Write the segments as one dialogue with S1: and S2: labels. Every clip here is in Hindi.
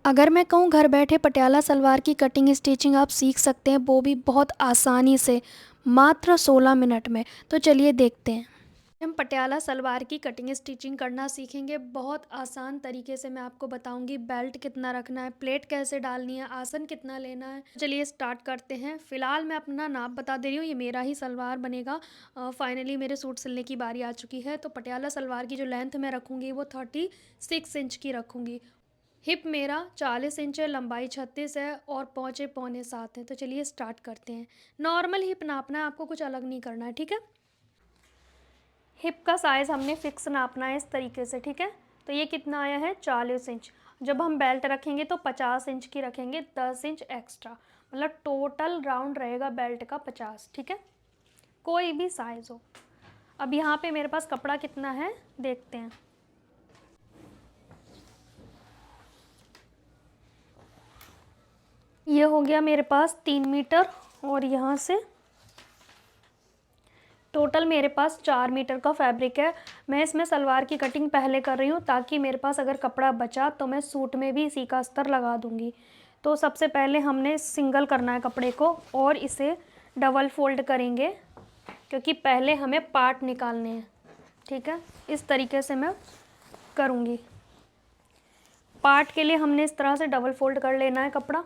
S1: अगर मैं कहूँ घर बैठे पटियाला सलवार की कटिंग स्टिचिंग आप सीख सकते हैं, वो भी बहुत आसानी से, मात्र 16 मिनट में। तो चलिए देखते हैं। हम पटियाला सलवार की कटिंग स्टिचिंग करना सीखेंगे। बहुत आसान तरीके से मैं आपको बताऊंगी। बेल्ट कितना रखना है, प्लेट कैसे डालनी है, आसन कितना लेना है। चलिए स्टार्ट करते हैं। फिलहाल मैं अपना नाप बता दे रही हूँ, ये मेरा ही सलवार बनेगा। फाइनली मेरे सूट सिलने की बारी आ चुकी है। तो पटियाला सलवार की जो लेंथ मैं रखूँगी वो 36 इंच की रखूँगी। हिप मेरा 40 इंच है, लंबाई 36 है और पहुँचे पौने 7 है। तो चलिए स्टार्ट करते हैं। नॉर्मल हिप नापना है, आपको कुछ अलग नहीं करना है, ठीक है। हिप का साइज़ हमने फिक्स नापना है इस तरीके से, ठीक है। तो ये कितना आया है, 40 इंच। जब हम बेल्ट रखेंगे तो 50 इंच की रखेंगे, 10 इंच एक्स्ट्रा, मतलब टोटल राउंड रहेगा बेल्ट का 50, ठीक है। कोई भी साइज़ हो। अब यहाँ पे मेरे पास कपड़ा कितना है देखते हैं। ये हो गया मेरे पास 3 मीटर और यहाँ से टोटल मेरे पास 4 मीटर का फैब्रिक है। मैं इसमें सलवार की कटिंग पहले कर रही हूँ ताकि मेरे पास अगर कपड़ा बचा तो मैं सूट में भी इसी का अस्तर लगा दूँगी। तो सबसे पहले हमने सिंगल करना है कपड़े को और इसे डबल फोल्ड करेंगे, क्योंकि पहले हमें पार्ट निकालने हैं, ठीक है। इस तरीके से मैं करूँगी। पार्ट के लिए हमने इस तरह से डबल फोल्ड कर लेना है कपड़ा।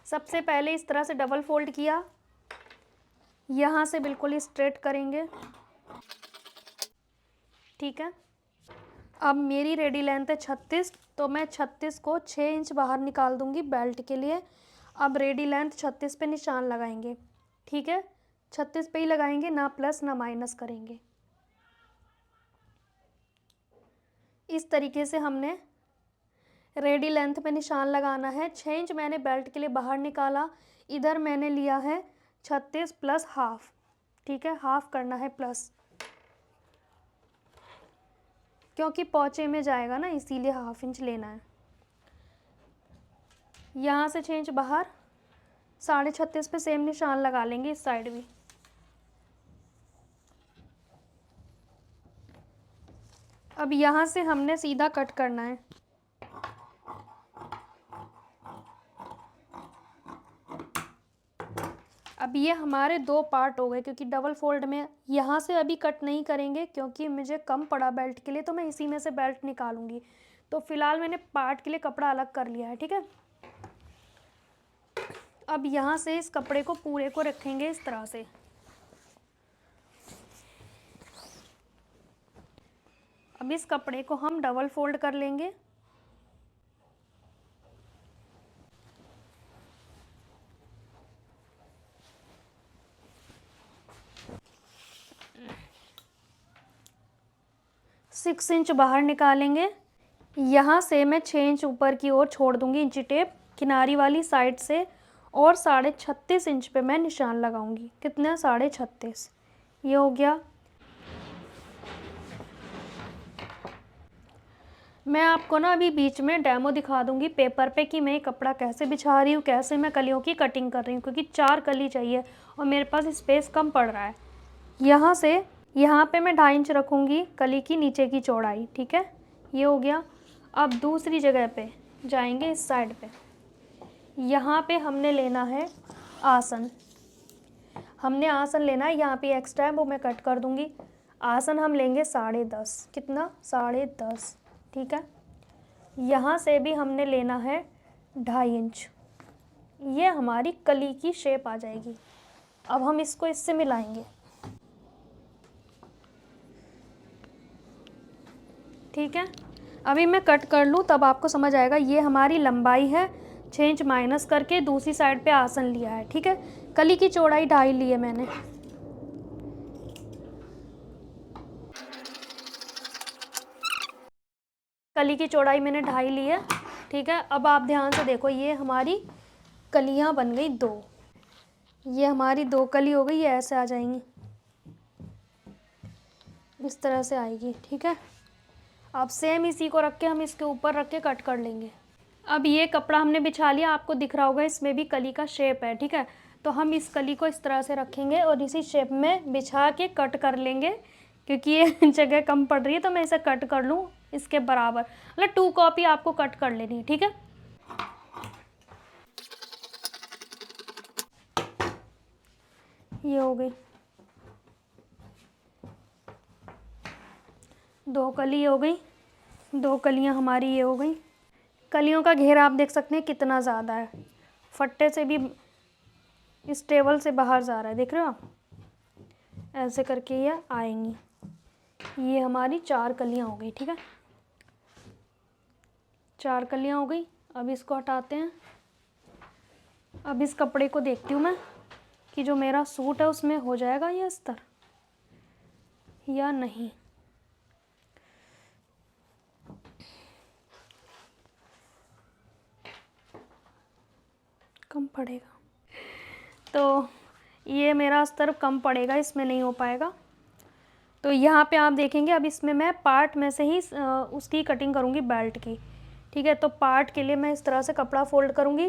S1: सबसे पहले इस तरह से डबल फोल्ड किया, यहाँ से बिल्कुल स्ट्रेट करेंगे, ठीक है। अब मेरी रेडी लेंथ है 36, तो मैं 36 को 6 इंच बाहर निकाल दूंगी बेल्ट के लिए। अब रेडी लेंथ 36 पे निशान लगाएंगे, ठीक है। 36 पे ही लगाएंगे, ना प्लस ना माइनस करेंगे। इस तरीके से हमने रेडी लेंथ पे निशान लगाना है। 6 इंच मैंने बेल्ट के लिए बाहर निकाला, इधर मैंने लिया है 36 प्लस हाफ, ठीक है। हाफ करना है प्लस, क्योंकि पौचे में जाएगा ना, इसीलिए हाफ इंच लेना है। यहाँ से 6 इंच बाहर, 36.5 पे सेम निशान लगा लेंगे इस साइड भी। अब यहाँ से हमने सीधा कट करना है। अब ये हमारे दो पार्ट हो गए, क्योंकि डबल फोल्ड में यहाँ से अभी कट नहीं करेंगे क्योंकि मुझे कम पड़ा बेल्ट के लिए, तो मैं इसी में से बेल्ट निकालूंगी। तो फिलहाल मैंने पार्ट के लिए कपड़ा अलग कर लिया है, ठीक है। अब यहाँ से इस कपड़े को पूरे को रखेंगे इस तरह से। अब इस कपड़े को हम डबल फोल्ड कर लेंगे। सिक्स इंच बाहर निकालेंगे। यहाँ से मैं 6 इंच ऊपर की ओर छोड़ दूंगी इंची टेप किनारी वाली साइड से, और 36.5 इंच पे मैं निशान लगाऊंगी। कितना, 36.5। ये हो गया। मैं आपको ना अभी बीच में डेमो दिखा दूंगी पेपर पे कि मैं कपड़ा कैसे बिछा रही हूँ, कैसे मैं कलियों की कटिंग कर रही हूँ, क्योंकि 4 कली चाहिए और मेरे पास स्पेस कम पड़ रहा है। यहाँ से यहाँ पे मैं 2.5 इंच रखूँगी कली की नीचे की चौड़ाई, ठीक है। ये हो गया। अब दूसरी जगह पे जाएंगे, इस साइड पे। यहाँ पे हमने लेना है आसन। हमने आसन लेना है, यहाँ पे एक्स्ट्रा है वो मैं कट कर दूँगी। आसन हम लेंगे 10.5। कितना, 10.5, ठीक है। यहाँ से भी हमने लेना है 2.5 इंच। ये हमारी कली की शेप आ जाएगी। अब हम इसको इससे मिलाएंगे, ठीक है। अभी मैं कट कर लूँ तब आपको समझ आएगा। ये हमारी लंबाई है, 6 इंच माइनस करके दूसरी साइड पे आसन लिया है, ठीक है। कली की चौड़ाई 2.5 ली है मैंने। कली की चौड़ाई मैंने 2.5 ली है, ठीक है। अब आप ध्यान से देखो, ये हमारी कलियाँ बन गई 2। ये हमारी 2 कली हो गई, ये ऐसे आ जाएंगी, इस तरह से आएगी, ठीक है। अब सेम इसी को रख के हम इसके ऊपर रख के कट कर लेंगे। अब ये कपड़ा हमने बिछा लिया, आपको दिख रहा होगा इसमें भी कली का शेप है, ठीक है। तो हम इस कली को इस तरह से रखेंगे और इसी शेप में बिछा के कट कर लेंगे क्योंकि ये जगह कम पड़ रही है तो मैं इसे कट कर लूँ इसके बराबर, मतलब 2 कॉपी आपको कट कर लेनी है, ठीक है। ये हो गई 2 कली हो गई, 2 कलियां हमारी ये हो गई। कलियों का घेरा आप देख सकते हैं कितना ज़्यादा है, फट्टे से भी इस टेबल से बाहर जा रहा है, देख रहे हो आप, ऐसे करके ये आएंगी। ये हमारी 4 कलियां हो गई, ठीक है, 4 कलियां हो गई। अब इसको हटाते हैं। अब इस कपड़े को देखती हूँ मैं कि जो मेरा सूट है उसमें हो जाएगा ये अस्तर या नहीं। कम पड़ेगा, तो ये मेरा अस्तर कम पड़ेगा, इसमें नहीं हो पाएगा। तो यहाँ पे आप देखेंगे अब इसमें मैं पार्ट में से ही उसकी कटिंग करूँगी बेल्ट की, ठीक है। तो पार्ट के लिए मैं इस तरह से कपड़ा फोल्ड करूँगी।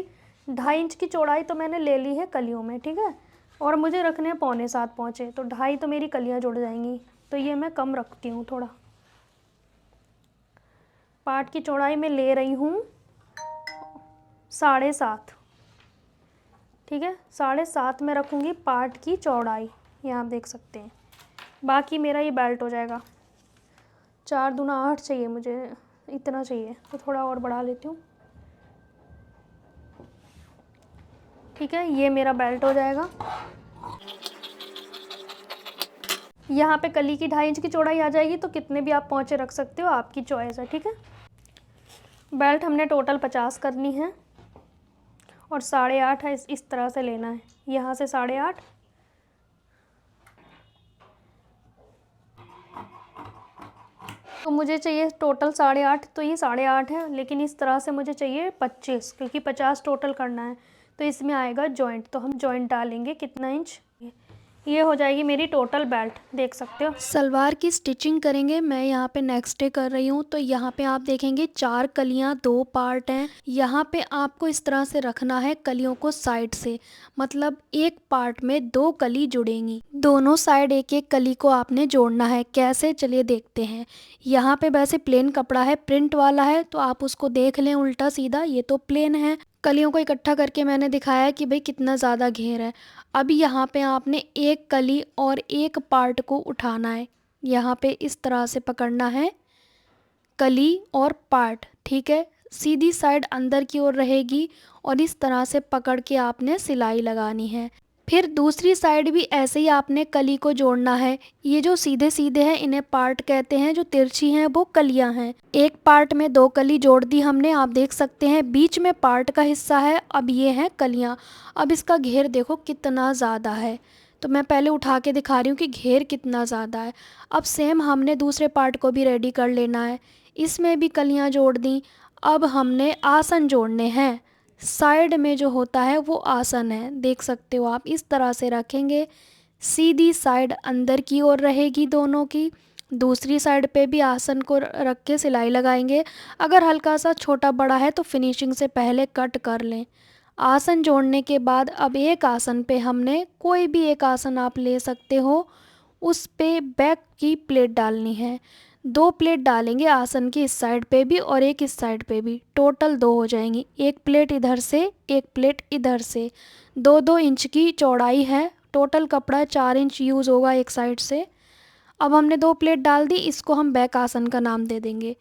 S1: 2.5 इंच की चौड़ाई तो मैंने ले ली है कलियों में, ठीक है, और मुझे रखने हैं 6.25 पहुँचे, तो 2.5 तो मेरी कलियाँ जुड़ जाएंगी, तो ये मैं कम रखती हूँ थोड़ा। पार्ट की चौड़ाई में ले रही हूँ 7.5, ठीक है, 7.5 में रखूँगी पार्ट की चौड़ाई, यहाँ आप देख सकते हैं। बाकी मेरा ये बेल्ट हो जाएगा। 4 दूना 8 चाहिए मुझे, इतना चाहिए, तो थोड़ा और बढ़ा लेती हूँ, ठीक है। ये मेरा बेल्ट हो जाएगा। यहाँ पे कली की 2.5 इंच की चौड़ाई आ जाएगी, तो कितने भी आप पहुँचे रख सकते हो, आपकी चॉइस है, ठीक है। बेल्ट हमने टोटल 50 करनी है और 8.5 है, इस तरह से लेना है, यहाँ से 8.5, तो मुझे चाहिए टोटल 8.5, तो ये 8.5 है, लेकिन इस तरह से मुझे चाहिए 25, क्योंकि 50 टोटल करना है। तो इसमें आएगा जॉइंट, तो हम जॉइंट डालेंगे कितना इंच, ये हो जाएगी मेरी टोटल बेल्ट, देख सकते हो। सलवार की स्टिचिंग करेंगे, मैं यहाँ पे नेक्स्ट डे कर रही हूँ। तो यहाँ पे आप देखेंगे 4 कलियाँ 2 पार्ट हैं। यहाँ पे आपको इस तरह से रखना है कलियों को साइड से, मतलब एक पार्ट में 2 कली जुड़ेंगी, दोनों साइड एक एक कली को आपने जोड़ना है। कैसे, चलिए देखते हैं। यहाँ पे वैसे प्लेन कपड़ा है, प्रिंट वाला है, तो आप उसको देख लें उल्टा सीधा, ये तो प्लेन है। कलियों को इकट्ठा करके मैंने दिखाया है कि भाई कितना ज़्यादा घेर है। अब यहाँ पे आपने एक कली और एक पार्ट को उठाना है, यहाँ पे इस तरह से पकड़ना है कली और पार्ट, ठीक है। सीधी साइड अंदर की ओर रहेगी और इस तरह से पकड़ के आपने सिलाई लगानी है। फिर दूसरी साइड भी ऐसे ही आपने कली को जोड़ना है। ये जो सीधे सीधे हैं इन्हें पार्ट कहते हैं, जो तिरछी हैं वो कलियां हैं। एक पार्ट में 2 कली जोड़ दी हमने, आप देख सकते हैं बीच में पार्ट का हिस्सा है, अब ये हैं कलियां। अब इसका घेर देखो कितना ज़्यादा है, तो मैं पहले उठा के दिखा रही हूँ कि घेर कितना ज़्यादा है। अब सेम हमने दूसरे पार्ट को भी रेडी कर लेना है, इसमें भी कलियाँ जोड़ दी। अब हमने आसन जोड़ने हैं, साइड में जो होता है वो आसन है, देख सकते हो आप, इस तरह से रखेंगे। सीधी साइड अंदर की ओर रहेगी दोनों की, दूसरी साइड पे भी आसन को रख के सिलाई लगाएंगे। अगर हल्का सा छोटा बड़ा है तो फिनिशिंग से पहले कट कर लें। आसन जोड़ने के बाद अब एक आसन पे हमने, कोई भी एक आसन आप ले सकते हो, उस पे बैक की प्लेट डालनी है। 2 प्लेट डालेंगे आसन की इस साइड पे भी और एक इस साइड पे भी, टोटल 2 हो जाएंगी। एक प्लेट इधर से, एक प्लेट इधर से। 2-2 इंच की चौड़ाई है, टोटल कपड़ा 4 इंच यूज़ होगा एक साइड से। अब हमने 2 प्लेट डाल दी, इसको हम बैक आसन का नाम दे देंगे।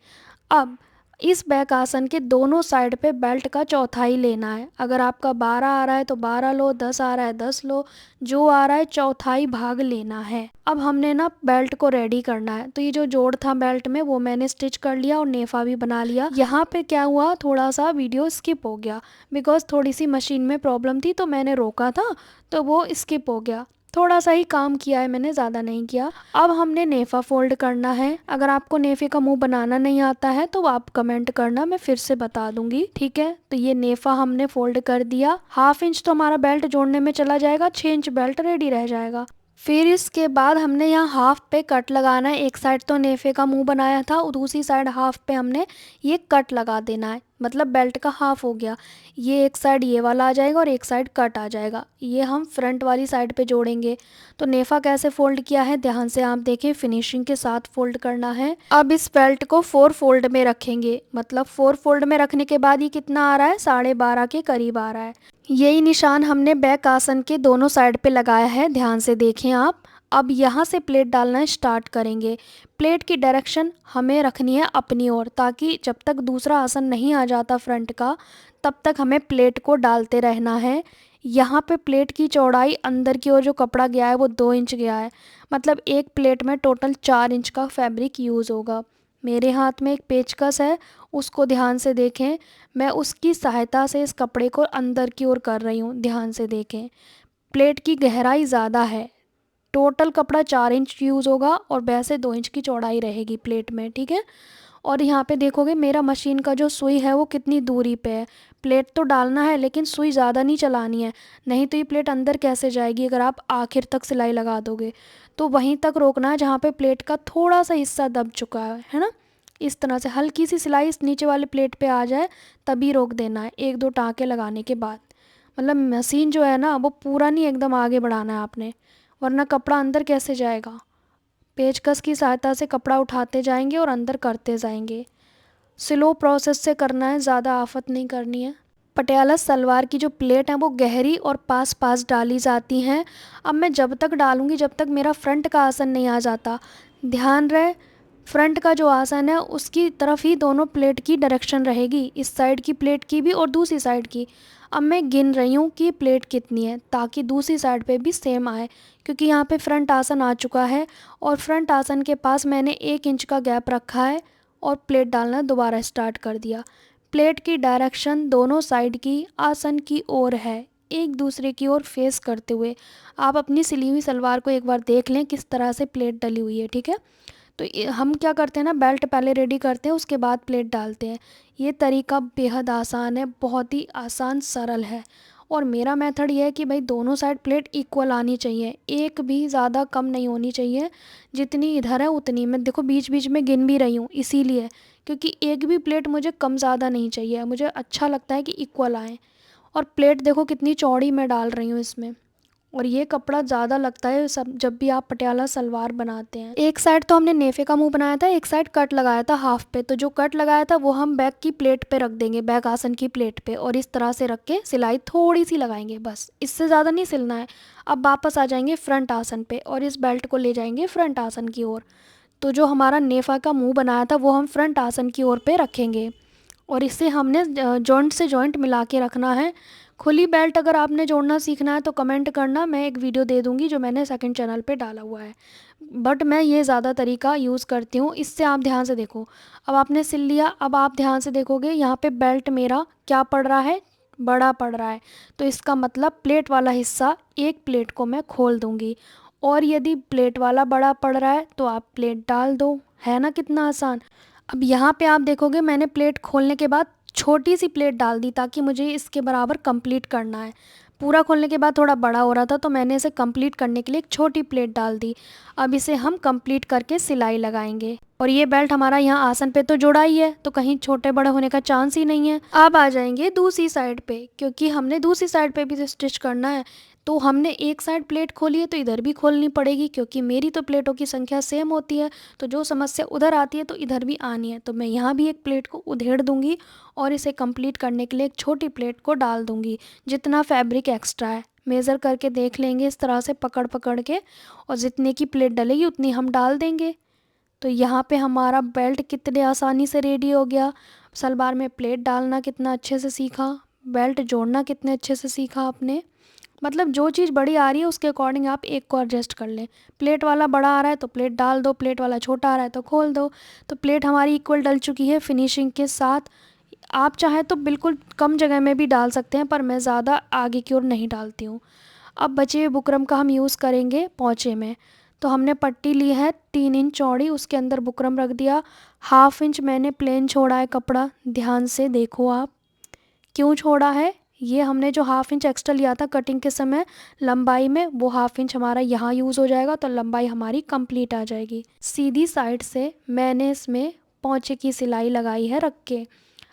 S1: अब इस बैक आसन के दोनों साइड पे बेल्ट का चौथाई लेना है। अगर आपका 12 आ रहा है तो 12 लो, 10 आ रहा है 10 लो, जो आ रहा है चौथाई भाग लेना है। अब हमने ना बेल्ट को रेडी करना है, तो ये जो जोड़ था बेल्ट में वो मैंने स्टिच कर लिया और नेफा भी बना लिया। यहाँ पे क्या हुआ, थोड़ा सा वीडियो स्किप हो गया, बिकॉज थोड़ी सी मशीन में प्रॉब्लम थी, तो मैंने रोका था तो वो स्किप हो गया। थोड़ा सा ही काम किया है मैंने, ज़्यादा नहीं किया। अब हमने नेफा फोल्ड करना है। अगर आपको नेफे का मुंह बनाना नहीं आता है तो आप कमेंट करना, मैं फिर से बता दूंगी, ठीक है। तो ये नेफा हमने फोल्ड कर दिया। 1/2 इंच तो हमारा बेल्ट जोड़ने में चला जाएगा, 6 इंच बेल्ट रेडी रह जाएगा। फिर इसके बाद हमने यहाँ हाफ पे कट लगाना है। एक साइड तो नेफे का मुंह बनाया था और दूसरी साइड हाफ पे हमने ये कट लगा देना है। मतलब बेल्ट का हाफ हो गया। ये एक साइड ये वाला आ जाएगा और एक साइड कट आ जाएगा। ये हम फ्रंट वाली साइड पे जोड़ेंगे। तो नेफा कैसे फोल्ड किया है ध्यान से आप देखें, फिनिशिंग के साथ फोल्ड करना है। अब इस बेल्ट को 4 फोल्ड में रखेंगे, मतलब 4 फोल्ड में रखने के बाद ये कितना आ रहा है, 12.5 के करीब आ रहा है। यही निशान हमने बैक आसन के दोनों साइड पे लगाया है, ध्यान से देखें आप। अब यहाँ से प्लेट डालना स्टार्ट करेंगे। प्लेट की डायरेक्शन हमें रखनी है अपनी ओर, ताकि जब तक दूसरा आसन नहीं आ जाता फ्रंट का तब तक हमें प्लेट को डालते रहना है। यहाँ पे प्लेट की चौड़ाई अंदर की ओर जो कपड़ा गया है वो 2 इंच गया है, मतलब एक प्लेट में टोटल 4 इंच का फैब्रिक यूज़ होगा। मेरे हाथ में एक पेचकस है, उसको ध्यान से देखें। मैं उसकी सहायता से इस कपड़े को अंदर की ओर कर रही हूँ, ध्यान से देखें। प्लेट की गहराई ज़्यादा है, टोटल कपड़ा 4 इंच यूज़ होगा और वैसे 2 इंच की चौड़ाई रहेगी प्लेट में, ठीक है। और यहाँ पे देखोगे मेरा मशीन का जो सुई है वो कितनी दूरी पे है। प्लेट तो डालना है लेकिन सुई ज़्यादा नहीं चलानी है, नहीं तो ये प्लेट अंदर कैसे जाएगी अगर आप आखिर तक सिलाई लगा दोगे। तो वहीं तक रोकना है जहाँ पे प्लेट का थोड़ा सा हिस्सा दब चुका है ना। इस तरह से हल्की सी सिलाई इस नीचे वाले प्लेट पे आ जाए तभी रोक देना है, 1-2 टाँके लगाने के बाद। मतलब मशीन जो है ना वो पूरा नहीं एकदम आगे बढ़ाना है आपने, वरना कपड़ा अंदर कैसे जाएगा। पेचकस की सहायता से कपड़ा उठाते जाएंगे और अंदर करते जाएंगे। स्लो प्रोसेस से करना है, ज़्यादा आफत नहीं करनी है। पटियाला सलवार की जो प्लेट है वो गहरी और पास पास डाली जाती हैं। अब मैं जब तक डालूंगी जब तक मेरा फ्रंट का आसन नहीं आ जाता। ध्यान रहे फ्रंट का जो आसन है उसकी तरफ ही दोनों प्लेट की डायरेक्शन रहेगी, इस साइड की प्लेट की भी और दूसरी साइड की। अब मैं गिन रही हूँ कि प्लेट कितनी है ताकि दूसरी साइड पे भी सेम आए, क्योंकि यहाँ पे फ्रंट आसन आ चुका है और फ्रंट आसन के पास मैंने 1 इंच का गैप रखा है और प्लेट डालना दोबारा स्टार्ट कर दिया। प्लेट की डायरेक्शन दोनों साइड की आसन की ओर है, एक दूसरे की ओर फेस करते हुए। आप अपनी सिली हुई सलवार को एक बार देख लें किस तरह से प्लेट डली हुई है, ठीक है। तो हम क्या करते हैं ना, बेल्ट पहले रेडी करते हैं उसके बाद प्लेट डालते हैं। ये तरीका बेहद आसान है, बहुत ही आसान सरल है। और मेरा मेथड ये है कि भाई दोनों साइड प्लेट इक्वल आनी चाहिए, एक भी ज़्यादा कम नहीं होनी चाहिए। जितनी इधर है उतनी, मैं देखो बीच बीच में गिन भी रही हूँ इसीलिए, क्योंकि एक भी प्लेट मुझे कम ज़्यादा नहीं चाहिए, मुझे अच्छा लगता है कि इक्वल आए। और प्लेट देखो कितनी चौड़ी मैं डाल रही हूँ इसमें। और ये कपड़ा ज़्यादा लगता है सब जब भी आप पटियाला सलवार बनाते हैं। एक साइड तो हमने नेफे का मुंह बनाया था, एक साइड कट लगाया था हाफ पे। तो जो कट लगाया था वो हम बैक की प्लेट पे रख देंगे, बैक आसन की प्लेट पे, और इस तरह से रख के सिलाई थोड़ी सी लगाएंगे, बस इससे ज़्यादा नहीं सिलना है। अब वापस आ जाएंगे फ्रंट आसन पे और इस बेल्ट को ले जाएंगे फ्रंट आसन की ओर। तो जो हमारा नेफा का मुँह बनाया था वो हम फ्रंट आसन की ओर पे रखेंगे और इसे हमने जॉइंट से जॉइंट मिला के रखना है। खुली बेल्ट अगर आपने जोड़ना सीखना है तो कमेंट करना, मैं एक वीडियो दे दूंगी जो मैंने सेकंड चैनल पे डाला हुआ है। बट मैं ये ज़्यादा तरीका यूज़ करती हूँ, इससे आप ध्यान से देखो। अब आपने सिल लिया, अब आप ध्यान से देखोगे यहाँ पे बेल्ट मेरा क्या पड़ रहा है, बड़ा पड़ रहा है। तो इसका मतलब प्लेट वाला हिस्सा, एक प्लेट को मैं खोल दूँगी। और यदि प्लेट वाला बड़ा पड़ रहा है तो आप प्लेट डाल दो, है ना कितना आसान। अब यहाँ पे आप देखोगे मैंने प्लेट खोलने के बाद छोटी सी प्लेट डाल दी ताकि मुझे इसके बराबर कंप्लीट करना है। पूरा खोलने के बाद थोड़ा बड़ा हो रहा था तो मैंने इसे कंप्लीट करने के लिए एक छोटी प्लेट डाल दी। अब इसे हम कंप्लीट करके सिलाई लगाएंगे। और ये बेल्ट हमारा यहाँ आसन पे तो जुड़ा ही है तो कहीं छोटे बड़े होने का चांस ही नहीं है। अब आ जाएंगे दूसरी साइड पे, क्योंकि हमने दूसरी साइड पे भी स्टिच करना है। तो हमने एक साइड प्लेट खोली है तो इधर भी खोलनी पड़ेगी, क्योंकि मेरी तो प्लेटों की संख्या सेम होती है। तो जो समस्या उधर आती है तो इधर भी आनी है। तो मैं यहाँ भी एक प्लेट को उधेड़ दूंगी और इसे कंप्लीट करने के लिए एक छोटी प्लेट को डाल दूंगी। जितना फैब्रिक एक्स्ट्रा है मेज़र करके देख लेंगे इस तरह से पकड़ पकड़ के, और जितने की प्लेट डलेगी उतनी हम डाल देंगे। तो यहाँ पे हमारा बेल्ट कितने आसानी से रेडी हो गया। सलवार में प्लेट डालना कितना अच्छे से सीखा, बेल्ट जोड़ना कितने अच्छे से सीखा आपने। मतलब जो चीज़ बड़ी आ रही है उसके अकॉर्डिंग आप एक को एडजस्ट कर लें। प्लेट वाला बड़ा आ रहा है तो प्लेट डाल दो, प्लेट वाला छोटा आ रहा है तो खोल दो। तो प्लेट हमारी इक्वल डल चुकी है फिनिशिंग के साथ। आप चाहे तो बिल्कुल कम जगह में भी डाल सकते हैं, पर मैं ज़्यादा आगे की ओर नहीं डालती हूँ। अब बचे हुए बुकरम का हम यूज़ करेंगे पोंचे में। तो हमने पट्टी ली है 3 इंच चौड़ी, उसके अंदर बुकरम रख दिया। 1/2 इंच मैंने प्लेन छोड़ा है कपड़ा, ध्यान से देखो आप। क्यों छोड़ा है, ये हमने जो 1/2 इंच एक्स्ट्रा लिया था कटिंग के समय लंबाई में, वो 1/2 इंच हमारा यहाँ यूज़ हो जाएगा तो लंबाई हमारी कंप्लीट आ जाएगी। सीधी साइड से मैंने इसमें पोंचे की सिलाई लगाई है रख के।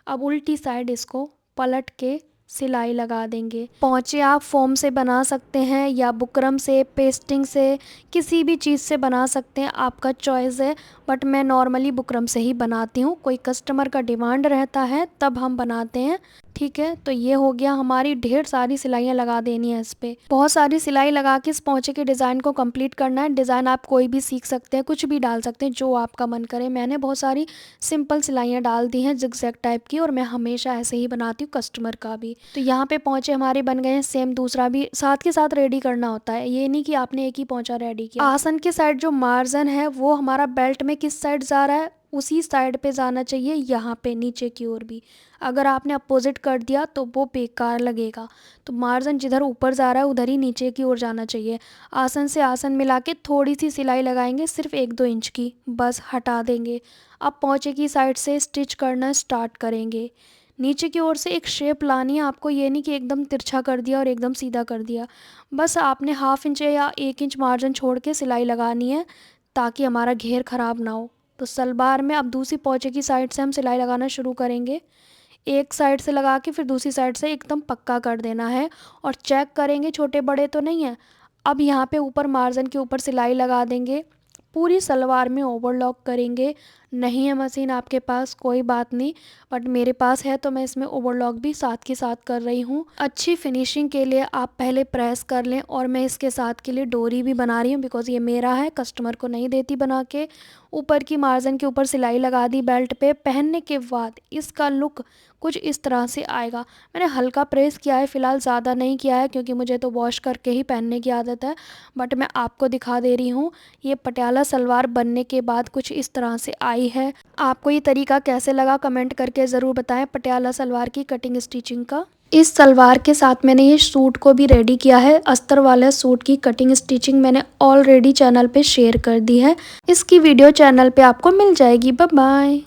S1: अब उल्टी साइड इसको पलट के सिलाई लगा देंगे। पोंचे आप फोम से बना सकते हैं या बुकरम से, पेस्टिंग से, किसी भी चीज़ से बना सकते हैं, आपका चॉइस है। बट मैं नॉर्मली बुकरम से ही बनाती हूँ, कोई कस्टमर का डिमांड रहता है तब हम बनाते हैं। ठीक है, तो ये हो गया, हमारी ढेर सारी सिलाइयाँ लगा देनी है इस पर। बहुत सारी सिलाई लगा के इस पोंचे के डिज़ाइन को कंप्लीट करना है। डिज़ाइन आप कोई भी सीख सकते हैं, कुछ भी डाल सकते हैं जो आपका मन करे। मैंने बहुत सारी सिंपल सिलाइयाँ डाल दी हैं जिगजैग टाइप की, और मैं हमेशा ऐसे ही बनाती हूँ कस्टमर का भी। तो यहाँ पे पोंचे हमारे बन गए हैं। सेम दूसरा भी साथ के साथ रेडी करना होता है, ये नहीं कि आपने एक ही पोंचा रेडी किया। आसन के साइड जो मार्जिन है वो हमारा बेल्ट में किस साइड जा रहा है उसी साइड पे जाना चाहिए, यहाँ पे नीचे की ओर भी। अगर आपने अपोजिट कर दिया तो वो बेकार लगेगा। तो मार्जिन जिधर ऊपर जा रहा है उधर ही नीचे की ओर जाना चाहिए। आसन से आसन मिला के थोड़ी सी सिलाई लगाएंगे, सिर्फ 1-2 इंच की, बस हटा देंगे। अब पोंचे की साइड से स्टिच करना स्टार्ट करेंगे। नीचे की ओर से एक शेप लानी है आपको, ये नहीं कि एकदम तिरछा कर दिया और एकदम सीधा कर दिया। बस आपने 1/2 इंच या 1 इंच मार्जिन छोड़ के सिलाई लगानी है ताकि हमारा घेर ख़राब ना हो। तो सलवार में अब दूसरी पोंचे की साइड से हम सिलाई लगाना शुरू करेंगे। एक साइड से लगा के फिर दूसरी साइड से एकदम पक्का कर देना है, और चेक करेंगे छोटे बड़े तो नहीं है। अब यहाँ पे ऊपर मार्जिन के ऊपर सिलाई लगा देंगे, पूरी सलवार में ओवरलॉक करेंगे। नहीं है मशीन आपके पास कोई बात नहीं, बट मेरे पास है तो मैं इसमें ओवरलॉक भी साथ के साथ कर रही हूँ। अच्छी फिनिशिंग के लिए आप पहले प्रेस कर लें, और मैं इसके साथ के लिए डोरी भी बना रही हूँ बिकॉज़ ये मेरा है, कस्टमर को नहीं देती बना के। ऊपर की मार्जिन के ऊपर सिलाई लगा दी बेल्ट पे। पहनने के बाद इसका लुक कुछ इस तरह से आएगा। मैंने हल्का प्रेस किया है, फ़िलहाल ज़्यादा नहीं किया है क्योंकि मुझे तो वॉश करके ही पहनने की आदत है, बट मैं आपको दिखा दे रही हूँ। ये पटियाला सलवार बनने के बाद कुछ इस तरह से आई है। आपको ये तरीका कैसे लगा कमेंट करके ज़रूर बताएं पटियाला सलवार की कटिंग स्टिचिंग का। इस सलवार के साथ मैंने ये सूट को भी रेडी किया है। अस्तर वाले सूट की कटिंग स्टिचिंग मैंने ऑलरेडी चैनल पे शेयर कर दी है, इसकी वीडियो चैनल पे आपको मिल जाएगी। Bye bye.